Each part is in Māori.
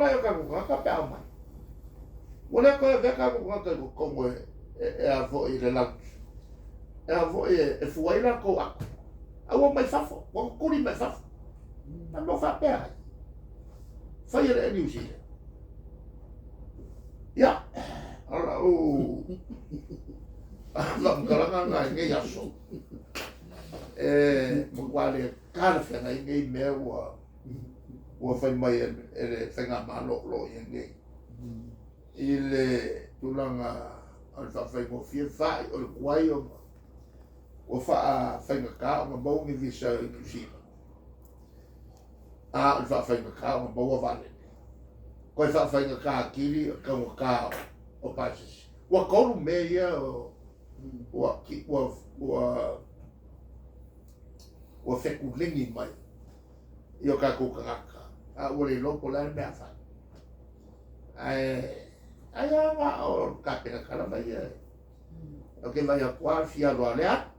la yo ka ko ka pa mai wala ko ve ka ko ko e a vo i le la e a vo e fuai la ko a o mai fafo o kuri mai fafo na no fa pe ai fa ile New Zealand ya ala o la mkalanga nga nge yaso mkwale karfe na nge me wa fai mai ele fenga malo lo nge ile tulanga al fa fai mo fie fai o kwai o fa fenga ka o mo ngi visa New Zealand al fa fenga ka o mo vale ko fa fenga ka kili ka o pasis wa ko me ia wa feku lengi mai yo ka ko kaka a o le lopo la me afa ai wa o ka pena kala mai o ke vai a kwa fia lo alea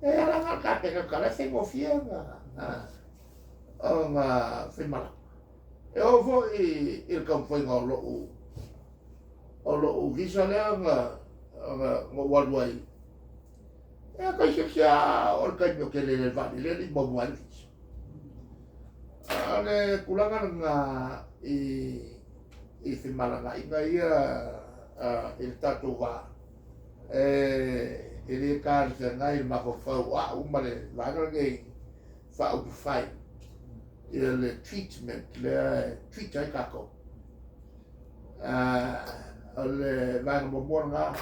e ala ka pena kala se mo fia o ma fe mala e o vo il campo in o visa le ngo walwai e ka sia o ka nyo ke le vani le mo mo ali ale kulanga nga i fe mala nga ia il tatu va ele ka se nga il ma fa wa o male va nga fa o fai le treatment le treat ai kako le vanga mo nga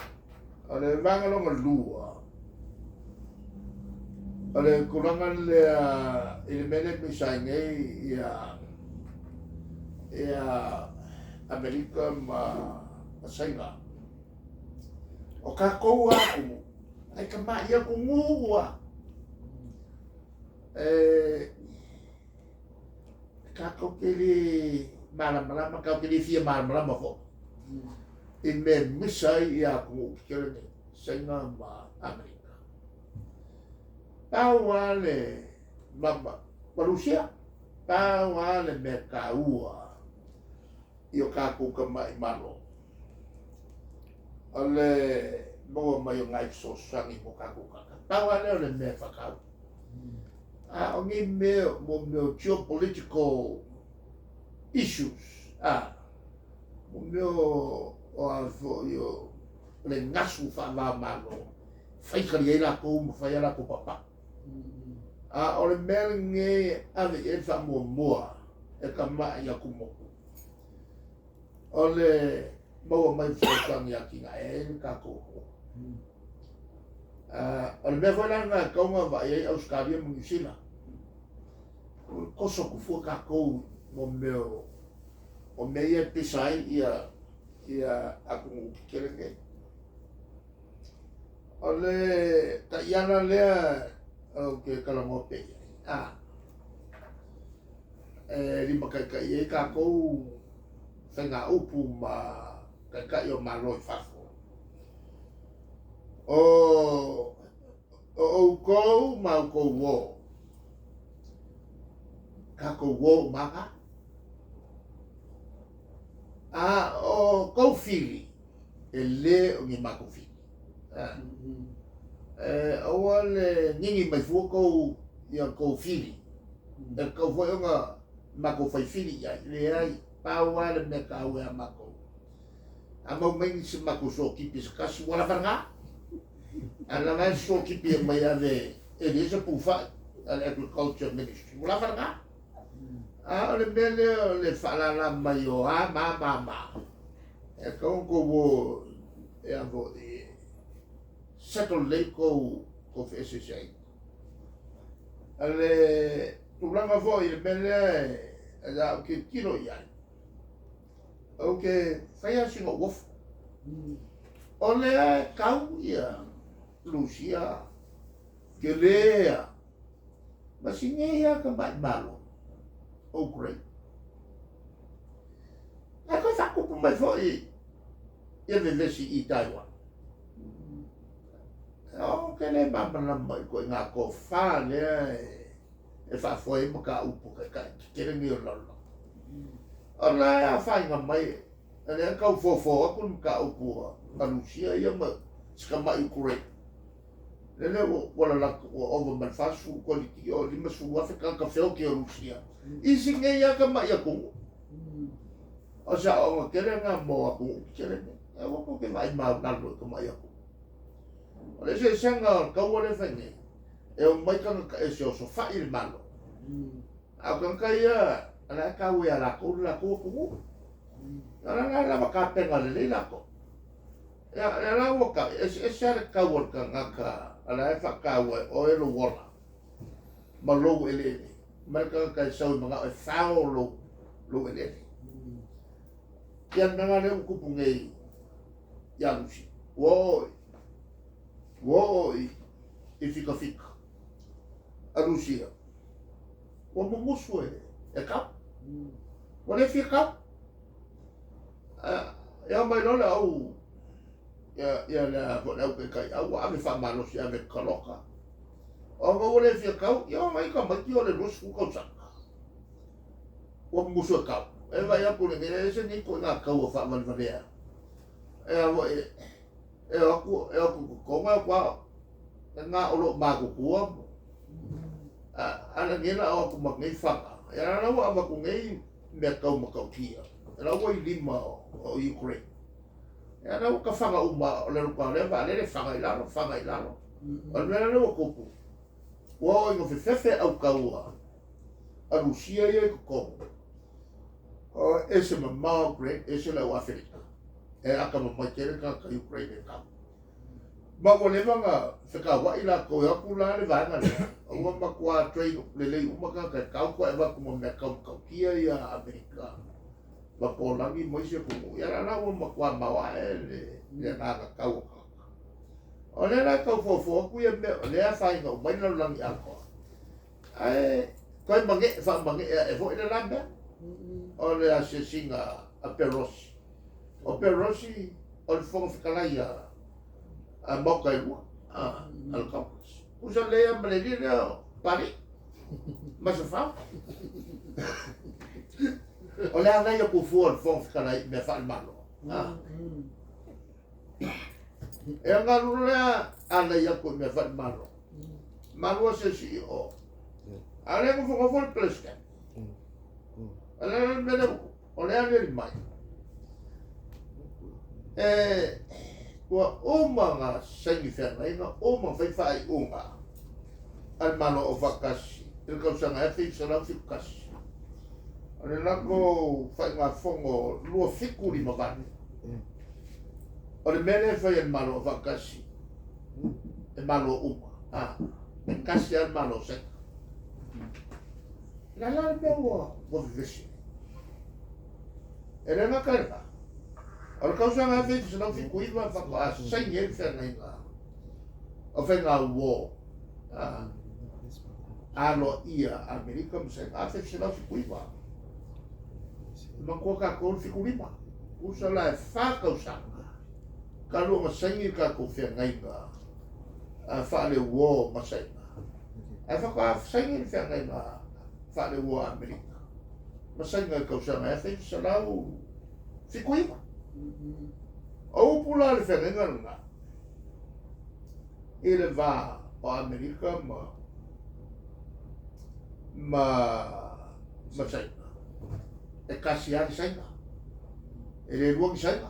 le vanga lo lua le kulanga le il mele mi sange ia America ma sainga o kako aku ai kama ia ku ngua kako kili malam kau kili fia malam fo in me misai ia ku kele sainga ma Amerika tau ale mama Rusia tau ale me kaua io kako kamai malo ale mo mai ngai so sangi mo kako kaka tau ale me fakau ongi me mo geopolitical issues mo o alfo yo le ngasu fa va malo fai kali la ko mo fai la ko papa o le melnge ave e fa mo e kama ya ko mo o le mo mai fa sang ya kinga e ka ko o le me fa la nga ko ma va e Australia mo New koso ku fu ka ko mo meu o meia pisai ia aku kelenge ole ta yana le o ke kala mo pe ri makai kai ka ko fenga upu ma ka yo malo fafo o ko ma ko wo kako wo maka o ko fili ele o ni mako fili o wale ningi mai fu ko ya ko fili e ko foi nga mako foi fili ya le ai pa wale me ka wa mako amo mai se mako so ki pis kasu wala fanga ala mai so ki pi mai ave ele se pufa al agriculture ministry wala fanga le mele le fala la mayo ma e ko wo e avo settle le ko FSSA ale tulanga vo il mele la ke kilo ya okay faya singo wof ole kau ya Lucia gelea masinge ya ka malo oh great ako sa ko mai foi e vivesi i Taiwan o ke le mama na mai ko nga ko fa le e fa foi mo ka upu ka kere ni lolo ona ya fai nga mai ana ka fo aku ka upu Rusia ia ma skama Ukraine lele wala la over man fasu ko li o lima su Afrika ka feo ki Rusia isi nge ya ka ma ya ku o sa o kere nga mo aku kere e wo ko ke vai ma na lo ka ma ya ku o le se sanga ka wale fenge e o mai ka e se o so fa il malo a kan ka ia ana ka we ala ko la ko ana la ka penga le la ko ya la wo ka e se ka wo ka ngaka ala e whakaua o e lo wala ma lo ele ma ka sau mga e whao lo ele kia nanga le ukupu ngei ya lusi woi i fika a Rusia o mumusu e kau o le fika ya mai lola au ya la au ke kai au ave fa malo si ave kaloka o go le fi kau ya mai ka mai o le rusu ko sa o muso kau e vai a pule ne se ni ko na kau fa man va ya e aku ko ma kwa na o lo ma ko ko ana ni la o ku ma ngai fa ya na wa ma ku ngai me kau ma kau kia la wa lima o Ukraine ya na ka fanga uma o le rupa le va le fanga ilalo o le le o kupu o no fefe au kaua a Rusia ye ko o ese mama Ukraine ese la Afrika e aka mo kere ka Ukraine ka ma ko le vanga se ka wa ila ko ya kula le va na o ma kwa trade le uma ka ko e va como me ka kia ya Amerika ma ko langi mo se ko ya la wo ma kwa ma wa le na ka kau o le la kau fo ku ye me le a fai no mai no langi a ko ai ko mangi fa mangi e fo le lamba o le a se singa a Perosi o Perosi o le fo fikala ya a mo ka lu al campus usa le a le ni pari ma se fa o le ana ia ku fu al fon kana me fa malo e nga lula ana ia ku me fa malo malo se si o ale ku fu fu pleska ale me le o le ana mai wa uma nga sengi fa nga uma fa uma al malo o vakasi il kausanga e fi sala fi kasi ale lako fai ngā whongo lua whiku lima vani. O le mele fai e malo wakasi. E malo uma. E kasi al malo seka. La la mea wa vivesi. E renga kaira. O le kausa ngā whiku sa nau whiku iwa whako a saingi e whenga inga. O whenga uo. Alo ia Amerika mseng. A whiku sa nau whiku iwa. Ma ko ka ko fiku lima usa la fa ka usanga ka lo ma sangi ka ko fe ngai ba a fa le wo ma sai a fa ka sangi fe ngai ba fa le wo Amerika ma sangi ka usanga e fe sa la u fiku lima o pula le fe ngai nga ele va o Amerika ma sai e kasi ari sainga e le ruang sainga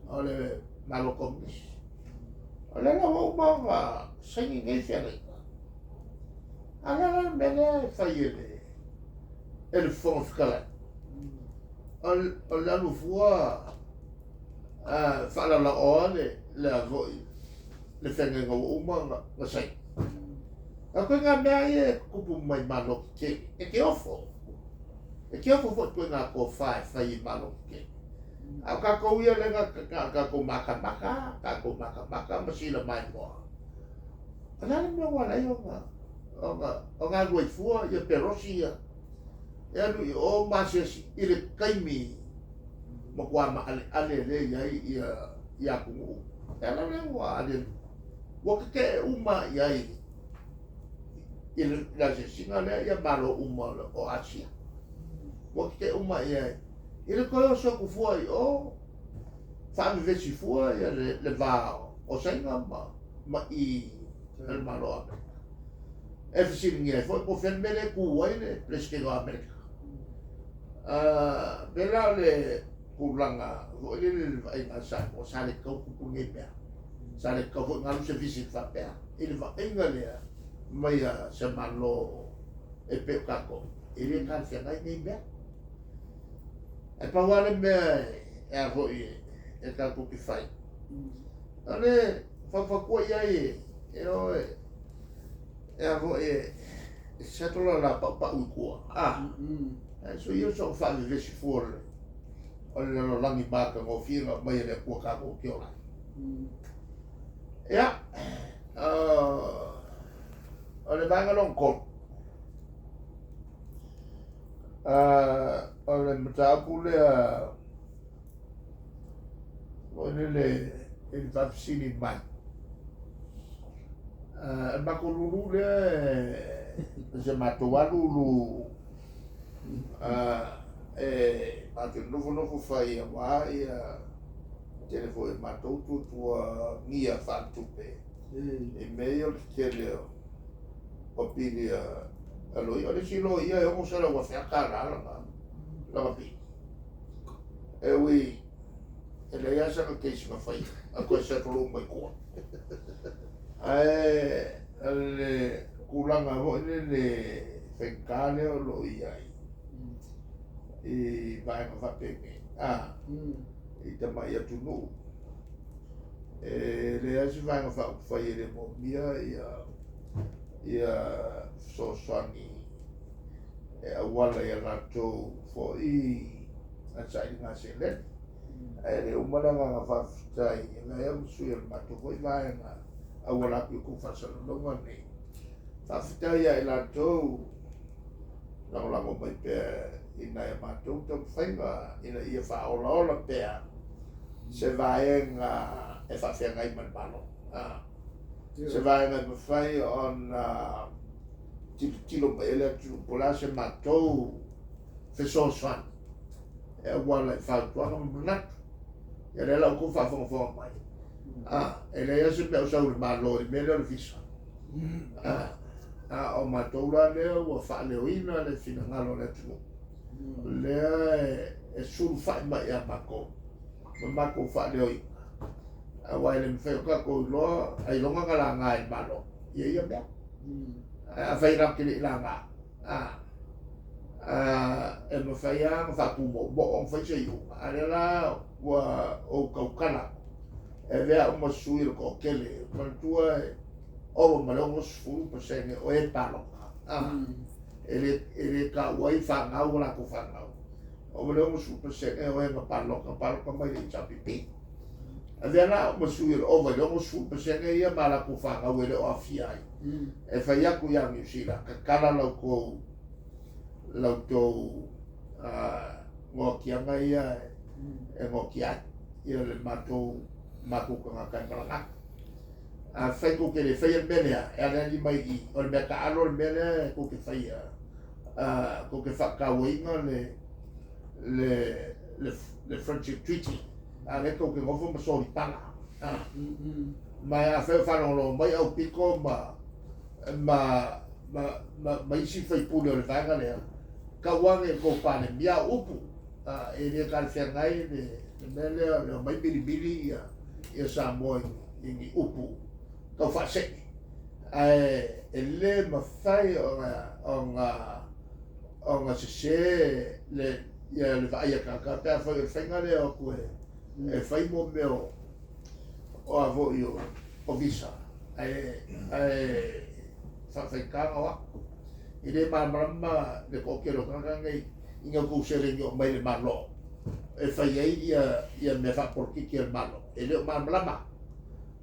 o le malo komis o le lawa umawa saingi ngai whianga ala mele fai e le fonga whikala o le anu fua whaala la oa le avoi le whenga ngau umanga nga sainga a koe ngā mea e kupu mai malo e ke ofo e kia fo fo ngā ko fai malo ke a ka ko ia le ka ko maka masila mai mo ala le me wala yo o ngā roi fua ia Perosi ia lu o mases ile kaimi mo kwa ma ale le ia ku ala le wa ale wo ke uma ia ile la singa le ia malo uma o Asia wa ke uma ia ile ko so ku fua I o fa me vesi fua ia le va o senga ma I el malo e fisi ngia foi po fen mele ku ai le preske go Amerika bela le kulanga o le vai na sa o sa le ko ku ngi pe sa le ko ngalu se visi fa pe ile va engale mai se malo e pe kako ile kan se ngai ngi be e pa wale me e vo e ka ku ki fai ale fa ko ia e o e vo e se to la pa u ko so io so fa le vesi fuori o le lo langi baka mo fira mai le ko ka ko ki ora ya o le banga long ko o le mtapu le o le il vaccini mai ma ko lulu le se matou alulu ma te nofu fai wa ia telefone matou tua mia fatupe e meio che le opinia allora io le silo ia e mo sala wa fa cara la pi e wi e le ia sa che si fai a questo solo un po' le kulanga ho le fencale o lo ia e vai ma fa pepe e tamai atu no e le asi vai ma fa fai le mo mia ia so sani e a wala ia rato fo I a sai nga se le e le umana nga fa tai nga ia musu ia mato foi vai nga a wala ku fa sa no ngani fa tai ia rato la mo mai pe ina e matou tau whainga ina ia whaola ola pēr se vaenga e whawhenga I manpano se vaenga I mawhai on tilo pa ele atu pola se matou whesoswan e wala I whautuanga manatu e le lau ku whawhonga mai e le ia se pēr sau le malo I mele o le visa o matou la leo ua whaleo ina le whina ngalo le tunu le e suru fai mai a mako fa leo I a wai le mwheo ka ko loa ai longa ngala ngai malo ia mea a whai raki le ilanga e mwhai a mwha kumo mo o mwhai se iu a le la ua o kaukana e vea o masui le ko kele mantua o ma le o sfuru pasenge o e palo ele ka wai whangau la ko whangau o le o super set e o e ma palo ka mai le chapipi a vea na o masui o vai le o super set e ia ma la ko whangau ele o afiai e whai aku ia New Zealand ka kala lau tou ngō kianga ia e ngō kia ia le matou ka ngakai malanga a fai ko ke le fai mele e ala ni mai I o le ka alo le mele ko ke fai ko ke fa ka winga le friendship treaty a le ko ke ngofo ma so pala mai a fai fa lo mai au piko ma isi fai pulo le vanga le ka wange ko pa le mia upu e le ka fe ngai le mele le mai bili ia sa mo I upu tau whaseki. E le mawhai o ngā se le whaia kaka, pēr whai whainga le o kue, e whai mo meo o a vo I o visa. Whai kanga wako. I le marama le kokero kanga ngai, inga kusere o mai le malo. E whai ei ia me whaporkiki al malo. E le o marama.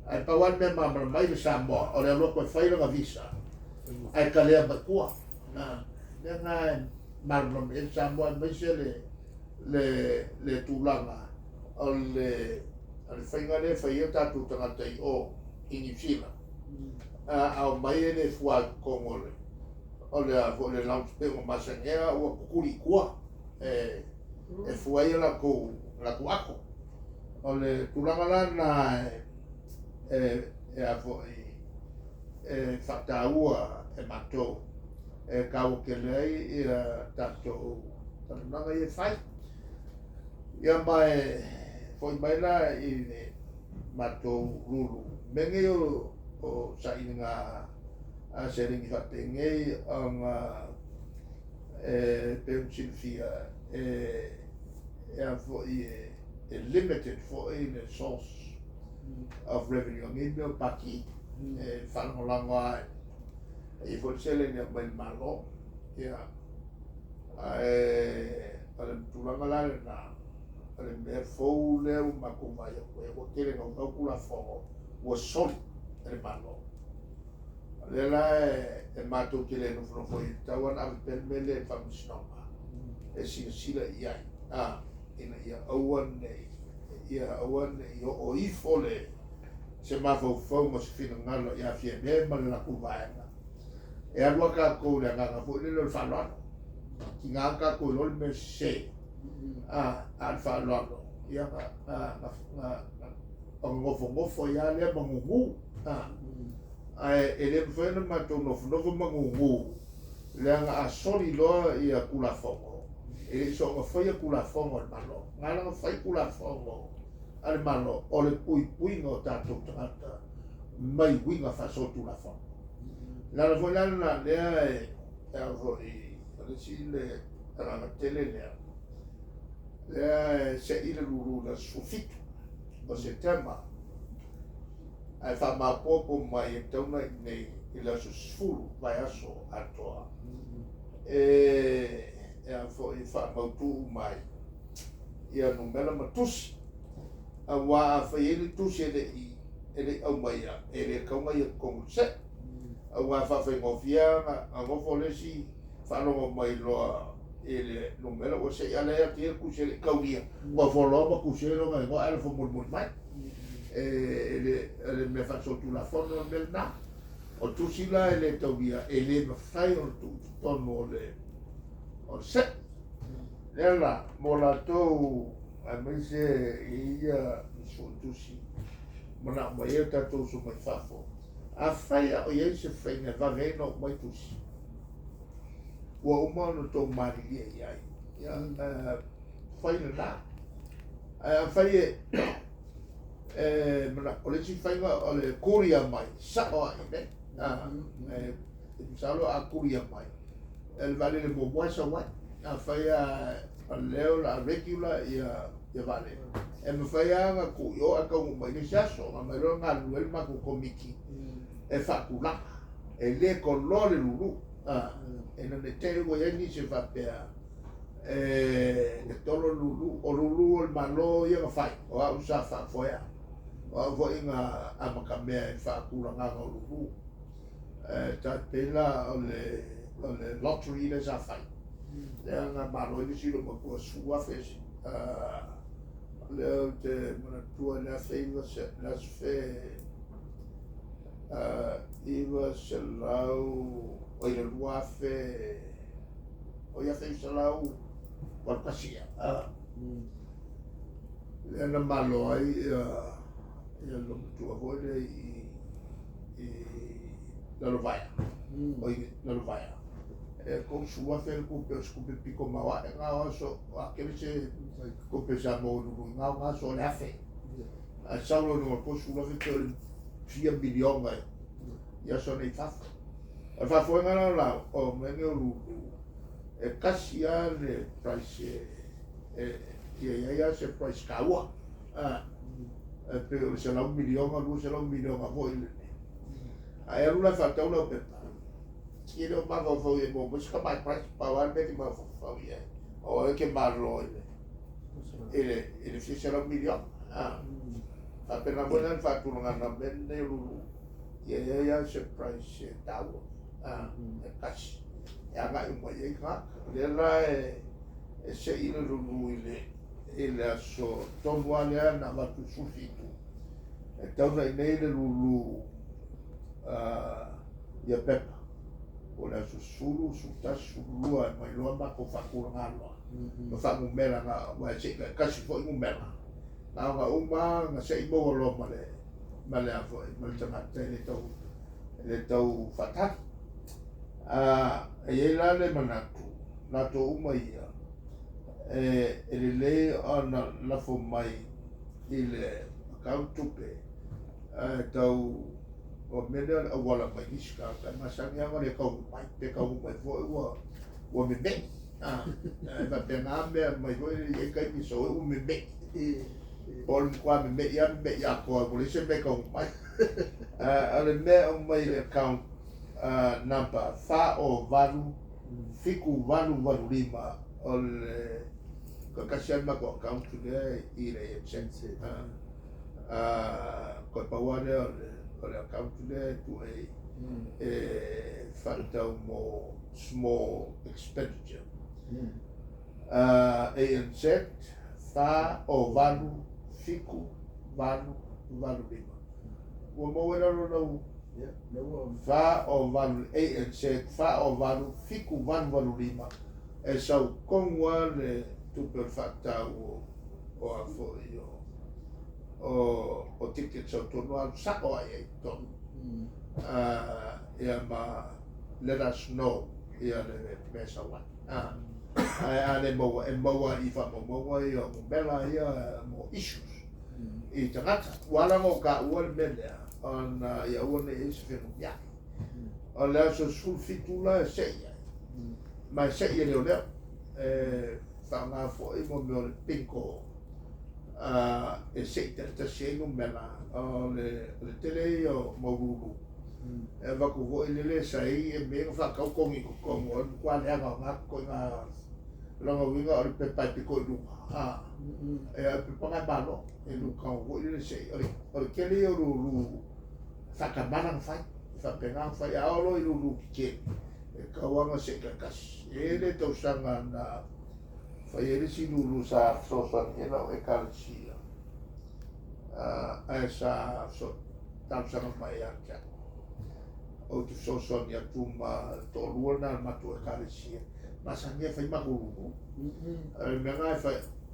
Ai pawan me mama mai le Samoa o le loko e whaira nga visa ai ka lea bakua le nga marama e Samoa mai se le tūlanga o le whainga le whaia tātou tangata I o I New Zealand au mai e le fua kongo le o le launch pe o masangea o kukuri kua fuai la ko ako o le tulanga lana e a foi e whaktāua e matou e kau ke lei i a tatou tananga i e whai ia mai foi mai la i ne matou ruru menge o sainga a seringi whatengei o ngā peu silfia e a foi e limited for in the source of revenue ngi me paki e whanolanga e foi sele ni mai malo ia ale tulanga la na ale me fou le ma kuma ia ko kere no kula fo o sol e malo le la e mato kele no foi tawan al permele famsnoma e sila ia ina ia awan nei o ifole se mafou mo se fina ngalo ia fie me ma la kuvaena e alua ka ko le nganga fo le falano ki ngaka ko lo me se al falano ia o ngofo ia le mangungu e le fena ma to no mangungu le nga asoli lo ia kula fongo e so nga foi kula fongo malo ngala foi kula fongo al malo o le pui no tato trata mai winga fa so tu la fongo la vola na le e voi le si le la tele le se il lulu la sufit o se tema ai fa ma poco mai então nei il sfulu vai aso atoa e a foi fa mautu mai ia no mela matus a wa fa ele tusi ele au mai ele kau mai con se a wa fa ngofia a ngofo le si fa no mai lo ele no mela o se ala ia que ku se kauia wa fo lo ba ku se lo mai go ala fo mul mai ele me fa so tu la fono del na o tusi la ele tauia ele me fai o tu tono o se ela molatou a me se ia so tusi mana mai e tatou so mai fafo a fai o ia se fai na va no mai tusi o umano to mari ia fai na a fai mana o le si fai o le kuria mai sa o ine salo a kuria mai el vale le mobuasa wa a fai a leo la regular ia vale e me fai a ku yo a ka mai ni saso ma me ro nga luel ma ku komiki e fa kula e le con lore lulu e non ne te wo ni se fa pe e tolo lulu o lulu o malo ia fai o a usa fa foia o vo inga a makamea e fa kula nga lulu ta pela o le lottery le sa fai le nga malo ni si lo mo sua fes le te mana tua na famous las fe iva selau o ia lua fe o ia fe selau por pasia le na malo ai ia lo tua vole i la lovaya oi la lovaya e con sua fe ku pe pico mawa nga so a ke se ku pe sa mo lu nga so la fe a saulo no ko sua fe 4 milion vai ia so nei fa fa foi nga la o me no lu e kasia le price ia se price kawa pe se la 1 milion a lu se la 1 milion a voi ai lu la fa ta una pe e no ma vo foi mo mas ka mai price pa wa me ma fo ia o que marlo ele fez era 1 milion a pena bona fa tu nga na ben ne lu ia se price tawo e cash ya ga un moye ka le la e se ile lu ile so ton wale na va tu sufitu e tau nei le lu ia pepa o le susulu su tasulua mai loa ma ko fakura ngaloa ma fa mu mela nga wa se ka kasi fo mu mela na nga uma nga se bo lo male a fo ma tama le tau fatat e la le manatu na to uma ia le ana la fo mai ile kautupe tau o mele a wala mai iska ka masani anga le kau mai te kau mai fo wa me me ba te na me mai fo e kai mi so o me me Paul kwa me ya ko ko le se me kau mai ale me o mai le account number fa o valu fiku valu lima o le kakasian ma ko account le i le sense ko pa wale o le account le tu falta mo small expenditure ANZ fa o valu fiku valu lima o mo era no fa o valu ANZ fa o valu fiku valu lima e sau kongwa le tu per fatta o a fo io o ticket so to no sa o ai to ia ma let us know ia le mesa wa ale mo i fa mo io mo bella ia mo issues i tangata wala mo ka wal media on ia one is finu ya on la so sul fitula seia ma seia le fa nga fo i mo le pinko e se te se no mela le tele o mo guru e va ko vo le sai e me fa ka ko mi ko mo kwa le nga ko nga lo winga o pe pa ko lu e pe pa nga balo e lu ka vo le sai o ke le o lu fa ka bana fa pe nga fa ya o lo lu ke ka wa nga se ka kas e le to sanga na fa ele si lulu sa so e no e calcia esa so tam sa mai anche o tu so ya tu ma to luona ma tu e calcia ma sa mia fa ma gulu me nga fa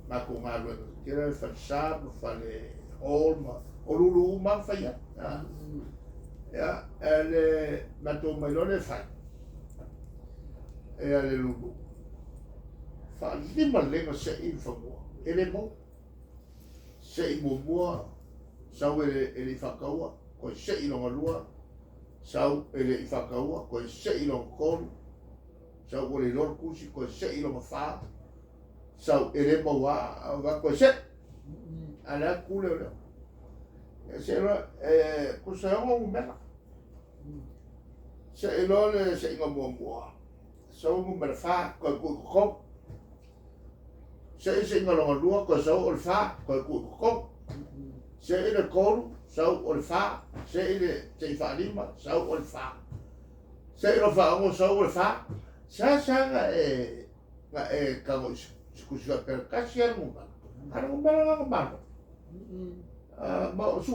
ma ko ma lo che fa sa fa le olma o lulu ma fa ya ele ma to mai lo le fa e ale lulu fa lima lenga se i fa mo ele mo se i mo mo sau ele fa kaua ko se i longa lua sau ele i fa kaua ko se i longa kon sau ele lor kusi ko se i longa fa sau ele mo wa ko se ala kule le se lo ko se mo mena se lo le se i mo mo sau mo fa ko se ngalo lua ko so o fa ko se ele ko so o fa se ele te fa lima so o fa se lo fa o so o fa sa ka mo ku per kasia mo ana mo nga ma ma su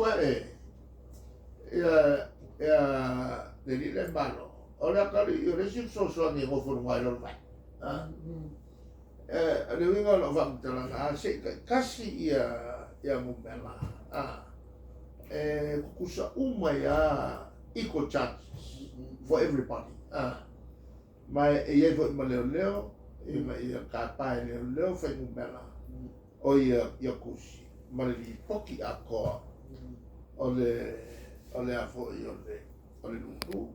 de le malo ora ka io resi so ni mo fu mai lo vai le winga lo va tala se kasi ia mo bela kusa uma ya equal chances for everybody mai e vo ma leo e ma ia ka pa leo fa mo bela o ia kusi ma li poki a ko o le a fo o le lu